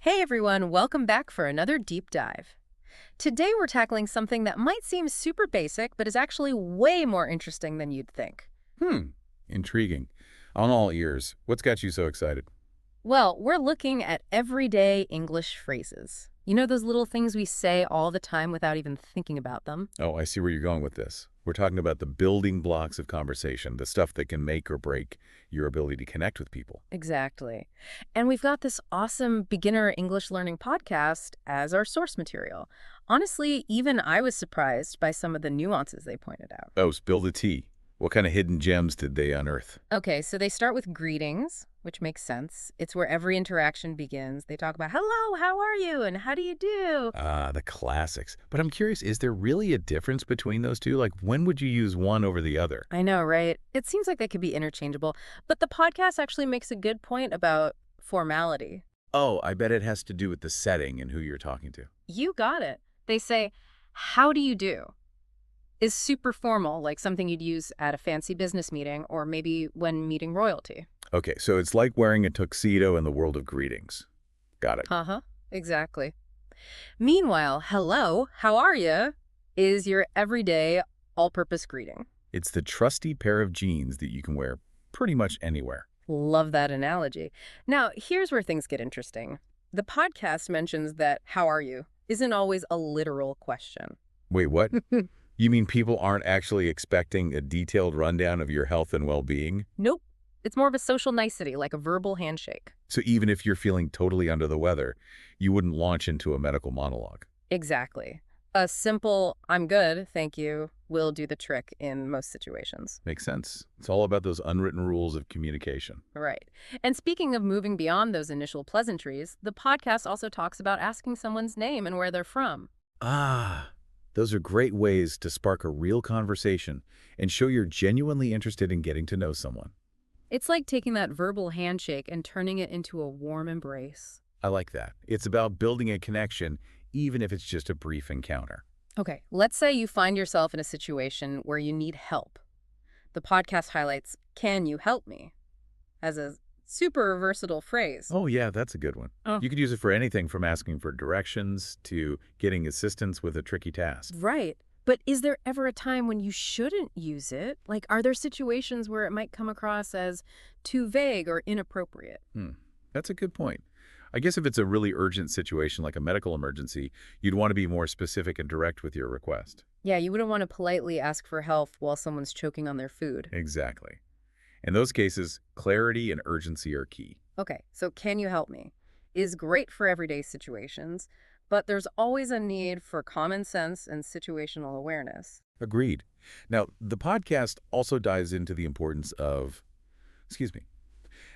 Hey everyone, welcome back for another deep dive. Today we're tackling something that might seem super basic, but is actually way more interesting than you'd think. Hmm, intriguing. On all ears. What's got you so excited? Well, we're looking at everyday English phrases. You know those little things we say all the time without even thinking about them? Oh, I see where you're going with this. We're talking about the building blocks of conversation, the stuff that can make or break your ability to connect with people. Exactly. And we've got this awesome beginner English learning podcast as our source material. Honestly, even I was surprised by some of the nuances they pointed out. Oh, spill the tea. What kind of hidden gems did they unearth? Okay, so they start with greetings, which makes sense. It's where every interaction begins. They talk about, hello, how are you? And how do you do? Ah, the classics. But I'm curious, is there really a difference between those two? Like, when would you use one over the other? I know, right? It seems like they could be interchangeable, but the podcast actually makes a good point about formality. Oh, I bet it has to do with the setting and who you're talking to. You got it. They say, how do you do? Is super formal, like something you'd use at a fancy business meeting or maybe when meeting royalty. Okay, so it's like wearing a tuxedo in the world of greetings. Got it. Uh-huh, exactly. Meanwhile, hello, how are you? Is your everyday all-purpose greeting. It's the trusty pair of jeans that you can wear pretty much anywhere. Love that analogy. Now, here's where things get interesting. The podcast mentions that how are you isn't always a literal question. Wait, what? You mean people aren't actually expecting a detailed rundown of your health and well-being? Nope. It's more of a social nicety, like a verbal handshake. So even if you're feeling totally under the weather, you wouldn't launch into a medical monologue. Exactly. A simple, I'm good, thank you, will do the trick in most situations. Makes sense. It's all about those unwritten rules of communication. Right. And speaking of moving beyond those initial pleasantries, the podcast also talks about asking someone's name and where they're from. Ah, those are great ways to spark a real conversation and show you're genuinely interested in getting to know someone. It's like taking that verbal handshake and turning it into a warm embrace. I like that. It's about building a connection, even if it's just a brief encounter. Okay, let's say you find yourself in a situation where you need help. The podcast highlights, can you help me? As a super versatile phrase. Oh, yeah, that's a good one. Oh. You could use it for anything from asking for directions to getting assistance with a tricky task. Right. But is there ever a time when you shouldn't use it? Like, are there situations where it might come across as too vague or inappropriate? That's a good point. I guess if it's a really urgent situation like a medical emergency, you'd want to be more specific and direct with your request. Yeah, you wouldn't want to politely ask for help while someone's choking on their food. Exactly. In those cases, clarity and urgency are key. Okay, so can you help me? Is great for everyday situations, but there's always a need for common sense and situational awareness. Agreed. Now, the podcast also dives into the importance of,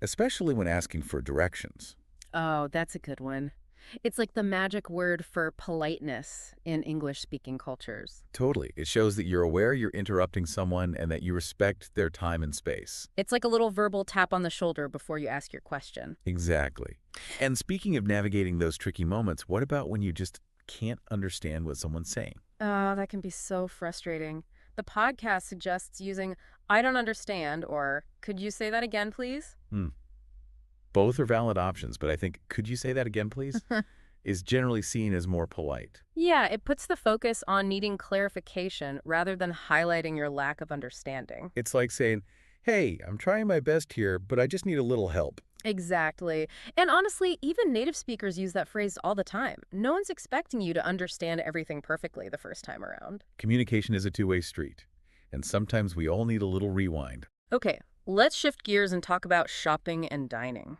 especially when asking for directions. Oh, that's a good one. It's like the magic word for politeness in English-speaking cultures. Totally. It shows that you're aware you're interrupting someone and that you respect their time and space. It's like a little verbal tap on the shoulder before you ask your question. Exactly. And speaking of navigating those tricky moments, what about when you just can't understand what someone's saying? Oh, that can be so frustrating. The podcast suggests using I don't understand or could you say that again, please? Both are valid options, but I think, could you say that again, please, is generally seen as more polite. Yeah, it puts the focus on needing clarification rather than highlighting your lack of understanding. It's like saying, hey, I'm trying my best here, but I just need a little help. Exactly. And honestly, even native speakers use that phrase all the time. No one's expecting you to understand everything perfectly the first time around. Communication is a two-way street, and sometimes we all need a little rewind. Okay, let's shift gears and talk about shopping and dining.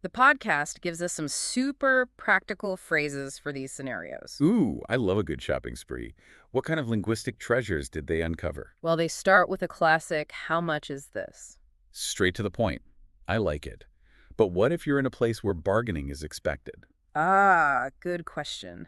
The podcast gives us some super practical phrases for these scenarios. Ooh, I love a good shopping spree. What kind of linguistic treasures did they uncover? Well, they start with a classic, how much is this? Straight to the point. I like it. But what if you're in a place where bargaining is expected? Ah, good question.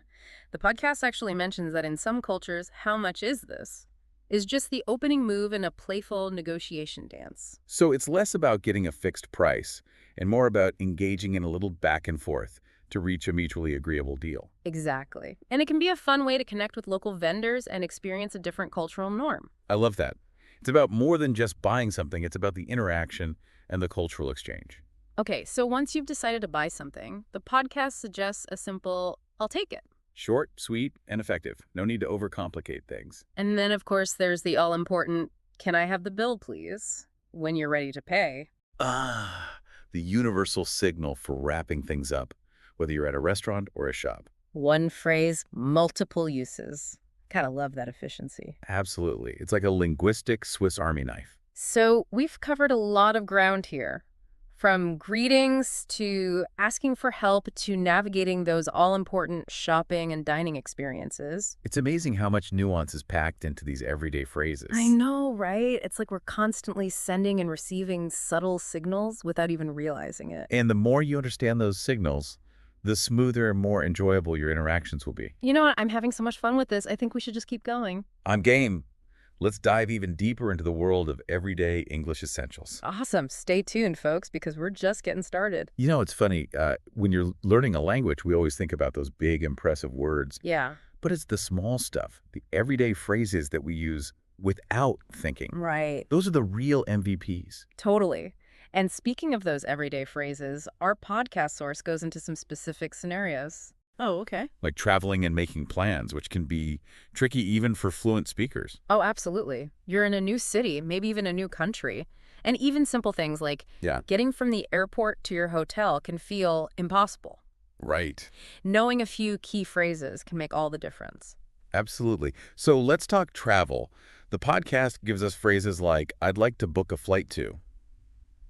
The podcast actually mentions that in some cultures, how much is this? Is just the opening move in a playful negotiation dance. So it's less about getting a fixed price and more about engaging in a little back and forth to reach a mutually agreeable deal. Exactly. And it can be a fun way to connect with local vendors and experience a different cultural norm. I love that. It's about more than just buying something. It's about the interaction and the cultural exchange. Okay, so once you've decided to buy something, the podcast suggests a simple, I'll take it. Short, sweet, and effective. No need to overcomplicate things. And then, of course, there's the all-important, can I have the bill, please? When you're ready to pay. Ah, the universal signal for wrapping things up, whether you're at a restaurant or a shop. One phrase, multiple uses. Kind of love that efficiency. Absolutely. It's like a linguistic Swiss Army knife. So we've covered a lot of ground here. From greetings to asking for help to navigating those all-important shopping and dining experiences. It's amazing how much nuance is packed into these everyday phrases. I know, right? It's like we're constantly sending and receiving subtle signals without even realizing it. And the more you understand those signals, the smoother and more enjoyable your interactions will be. You know what? I'm having so much fun with this. I think we should just keep going. I'm game. Let's dive even deeper into the world of everyday English essentials. Awesome. Stay tuned, folks, because we're just getting started. You know, it's funny. When you're learning a language, we always think about those big, impressive words. Yeah. But it's the small stuff, the everyday phrases that we use without thinking. Right. Those are the real MVPs. Totally. And speaking of those everyday phrases, our podcast source goes into some specific scenarios. Oh, okay. Like traveling and making plans, which can be tricky even for fluent speakers. Oh, absolutely. You're in a new city, maybe even a new country. And even simple things like Yeah. getting from the airport to your hotel can feel impossible. Right. Knowing a few key phrases can make all the difference. Absolutely. So let's talk travel. The podcast gives us phrases like, I'd like to book a flight to,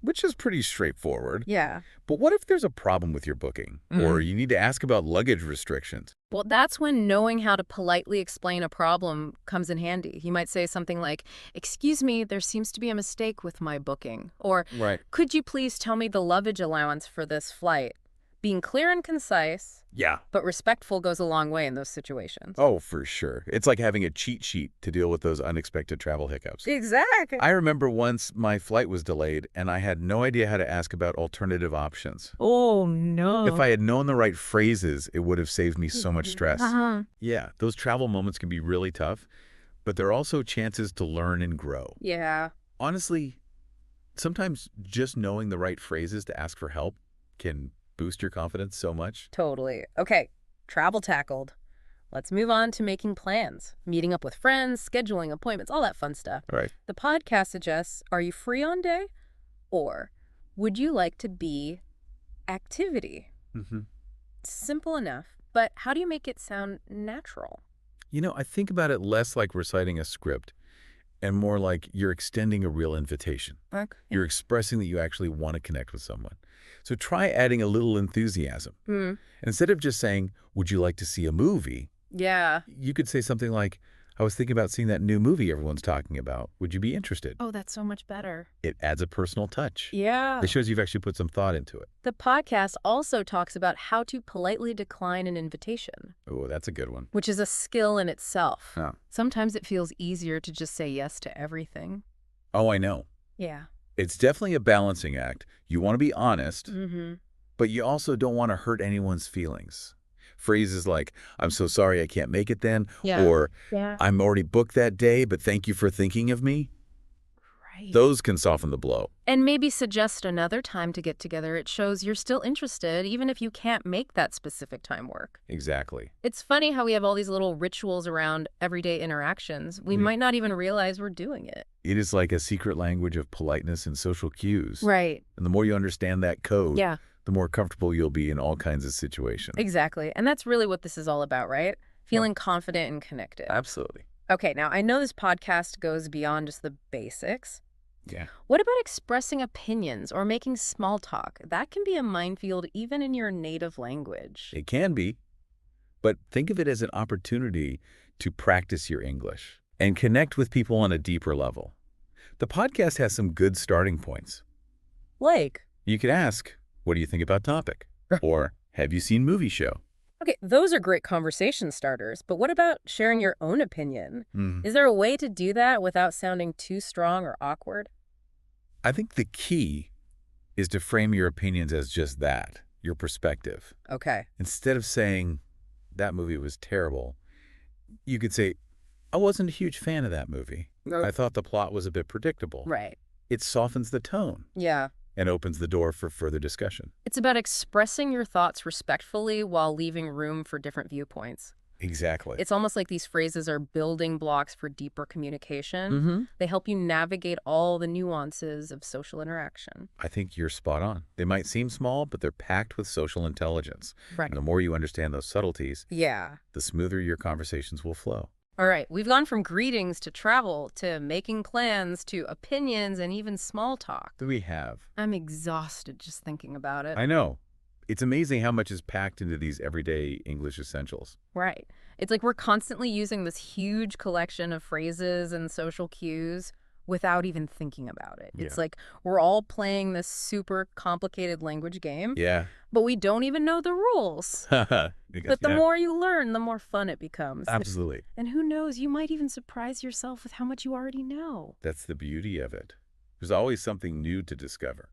which is pretty straightforward. Yeah. But what if there's a problem with your booking? Or you need to ask about luggage restrictions? Well, that's when knowing how to politely explain a problem comes in handy. You might say something like, excuse me, there seems to be a mistake with my booking. Or, Right. could you please tell me the luggage allowance for this flight? Being clear and concise, Yeah. but respectful goes a long way in those situations. Oh, for sure. It's like having a cheat sheet to deal with those unexpected travel hiccups. Exactly. I remember once my flight was delayed and I had no idea how to ask about alternative options. Oh, no. If I had known the right phrases, it would have saved me so much stress. Uh-huh. Yeah, those travel moments can be really tough, but they're also chances to learn and grow. Yeah. Honestly, sometimes just knowing the right phrases to ask for help can boost your confidence so much. Totally. Okay, travel tackled. Let's move on to making plans, meeting up with friends, scheduling appointments, all that fun stuff. All right. The podcast suggests, are you free on day? Or would you like to be activity? Mm-hmm. Simple enough, but how do you make it sound natural? You know, I think about it less like reciting a script and more like you're extending a real invitation. Okay. You're expressing that you actually want to connect with someone. So try adding a little enthusiasm. Hmm. Instead of just saying, would you like to see a movie? Yeah. You could say something like, I was thinking about seeing that new movie everyone's talking about. Would you be interested? Oh, that's so much better. It adds a personal touch. Yeah. It shows you've actually put some thought into it. The podcast also talks about how to politely decline an invitation, Oh, that's a good one. which is a skill in itself. Huh. Sometimes it feels easier to just say yes to everything. Oh, I know. Yeah. It's definitely a balancing act. You want to be honest, Mm-hmm. but you also don't want to hurt anyone's feelings. Phrases like, I'm so sorry I can't make it then, Yeah. or Yeah. I'm already booked that day, but thank you for thinking of me. Right. Those can soften the blow. And maybe suggest another time to get together. It shows you're still interested, even if you can't make that specific time work. Exactly. It's funny how we have all these little rituals around everyday interactions. We might not even realize we're doing it. It is like a secret language of politeness and social cues. Right. And the more you understand that code, Yeah, the more comfortable you'll be in all kinds of situations. exactly. And that's really what this is all about, right? Feeling confident and connected. Absolutely. Okay, now I know this podcast goes beyond just the basics. Yeah. What about expressing opinions or making small talk? That can be a minefield even in your native language. It can be, but think of it as an opportunity to practice your English and connect with people on a deeper level. The podcast has some good starting points. Like? You could ask, what do you think about topic? Or, have you seen movie show? Okay, those are great conversation starters, but what about sharing your own opinion? Is there a way to do that without sounding too strong or awkward? I think the key is to frame your opinions as just that, your perspective. Okay. Instead of saying, that movie was terrible, you could say, I wasn't a huge fan of that movie. I thought the plot was a bit predictable. Right. It softens the tone. Yeah. and opens the door for further discussion. It's about expressing your thoughts respectfully while leaving room for different viewpoints. Exactly. It's almost like these phrases are building blocks for deeper communication. Mm-hmm. They help you navigate all the nuances of social interaction. I think you're spot on. They might seem small, but they're packed with social intelligence. Right. And the more you understand those subtleties, Yeah. the smoother your conversations will flow. All right, we've gone from greetings to travel to making plans to opinions and even small talk. We have. I'm exhausted just thinking about it. I know. It's amazing how much is packed into these everyday English essentials. Right. It's like we're constantly using this huge collection of phrases and social cues without even thinking about it. It's like we're all playing this super complicated language game, Yeah. but we don't even know the rules. But the more you learn, the more fun it becomes. Absolutely. And who knows, you might even surprise yourself with how much you already know. That's the beauty of it. There's always something new to discover.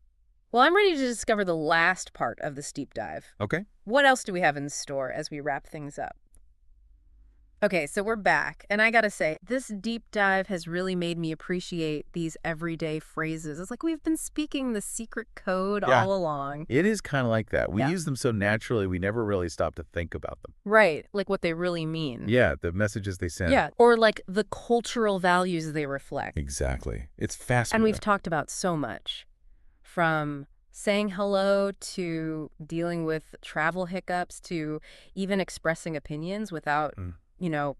Well, I'm ready to discover the last part of this deep dive. Okay. What else do we have in store as we wrap things up? Okay, so we're back, and I gotta say, this deep dive has really made me appreciate these everyday phrases. It's like we've been speaking the secret code all along. It is kind of like that. We Yeah. use them so naturally, we never really stop to think about them. Right, like what they really mean. Yeah, the messages they send. Yeah, or like the cultural values they reflect. Exactly. It's fascinating. And we've talked about so much, from saying hello to dealing with travel hiccups to even expressing opinions without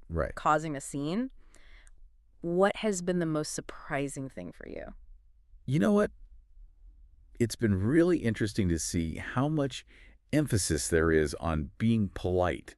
Right. causing a scene. What has been the most surprising thing for you? You know what? It's been really interesting to see how much emphasis there is on being polite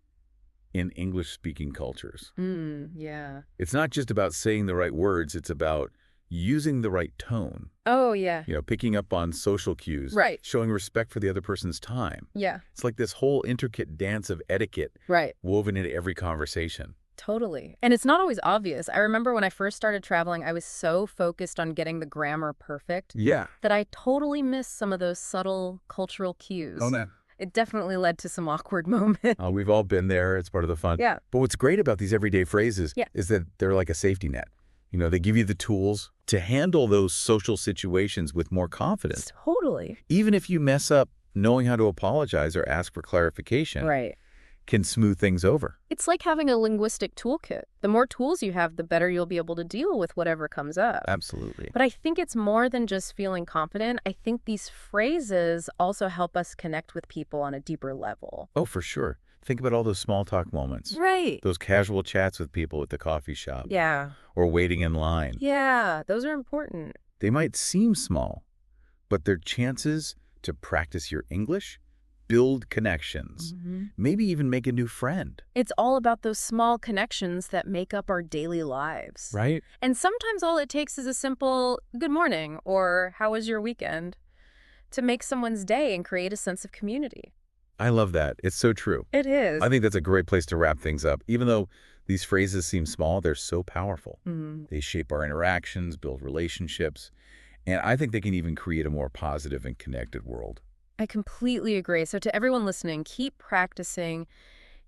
in English-speaking cultures. Yeah. It's not just about saying the right words, it's about using the right tone. Oh, yeah. Picking up on social cues. Right. Showing respect for the other person's time. Yeah. It's like this whole intricate dance of etiquette Right. woven into every conversation. Totally. And it's not always obvious. I remember when I first started traveling, I was so focused on getting the grammar perfect Yeah. that I totally missed some of those subtle cultural cues. Oh, no. It definitely led to some awkward moments. We've all been there. It's part of the fun. Yeah. But what's great about these everyday phrases Yeah. is that they're like a safety net. They give you the tools to handle those social situations with more confidence. Totally. Even if you mess up, knowing how to apologize or ask for clarification Right. can smooth things over. It's like having a linguistic toolkit. The more tools you have, the better you'll be able to deal with whatever comes up. Absolutely. But I think it's more than just feeling confident. I think these phrases also help us connect with people on a deeper level. Oh, for sure. Think about all those small talk moments. Right. Those casual chats with people at the coffee shop. Yeah. Or waiting in line. Yeah, those are important. They might seem small, but they're chances to practice your English, build connections, maybe even make a new friend. It's all about those small connections that make up our daily lives. Right? And sometimes all it takes is a simple good morning or how was your weekend to make someone's day and create a sense of community. I love that. It's so true. It is. I think that's a great place to wrap things up. Even though these phrases seem small, they're so powerful. They shape our interactions, build relationships, and I think they can even create a more positive and connected world. I completely agree. So to everyone listening, keep practicing,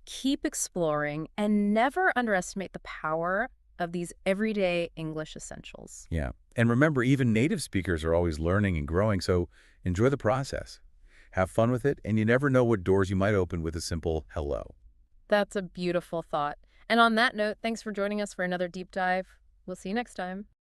keep exploring, and never underestimate the power of these everyday English essentials. Yeah. And remember, even native speakers are always learning and growing, so enjoy the process. Have fun with it, and you never know what doors you might open with a simple hello. That's a beautiful thought. And on that note, thanks for joining us for another deep dive. We'll see you next time.